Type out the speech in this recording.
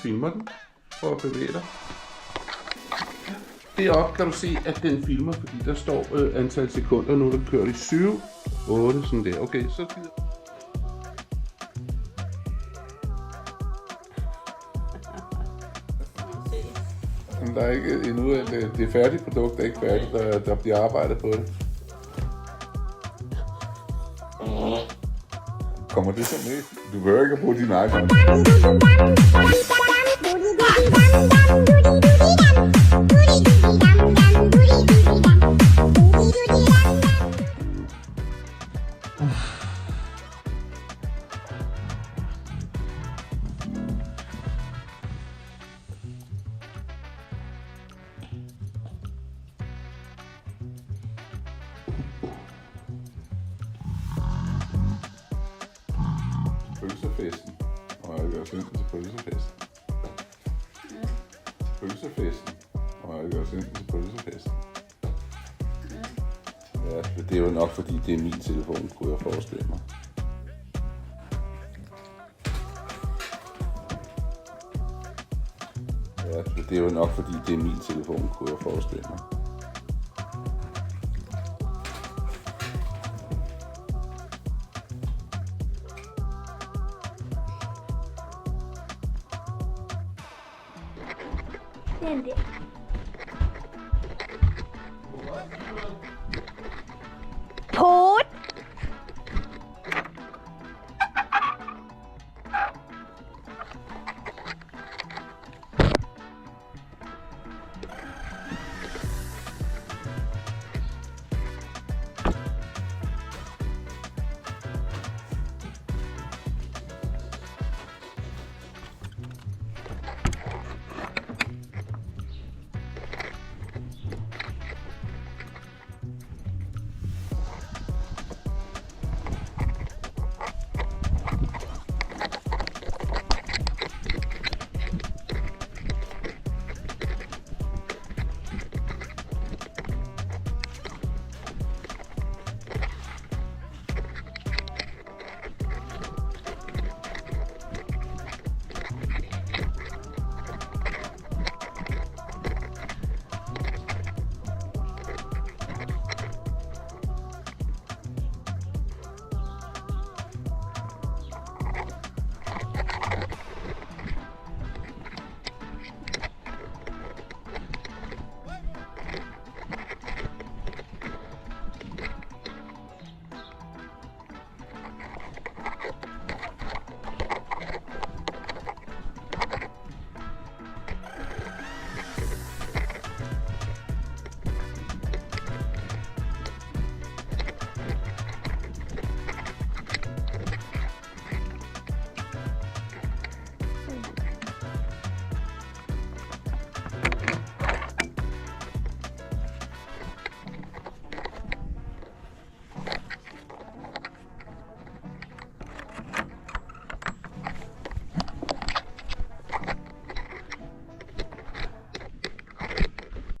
filmer den. Prøv at bevæge dig. Deroppe kan du se, at den filmer, fordi der står antal sekunder. Nu er der kørt i 7, 8, sådan der. Okay, så gider. Der er ikke endnu, det er færdigt produkt, der er ikke færdigt, der bliver arbejdet på det. Kommer det så med? Du behøver ikke at bruge din iPhone. Pølsefesten. Og jeg gør sindssygt til pølsefesten. Pølsefesten. Og jeg gør sindssygt til pølsefesten. Ja, det er jo nok fordi det er min telefon, kunne jeg forestille mig. Ja, det er jo nok fordi det er min telefon, kunne jeg forestille mig. Den der.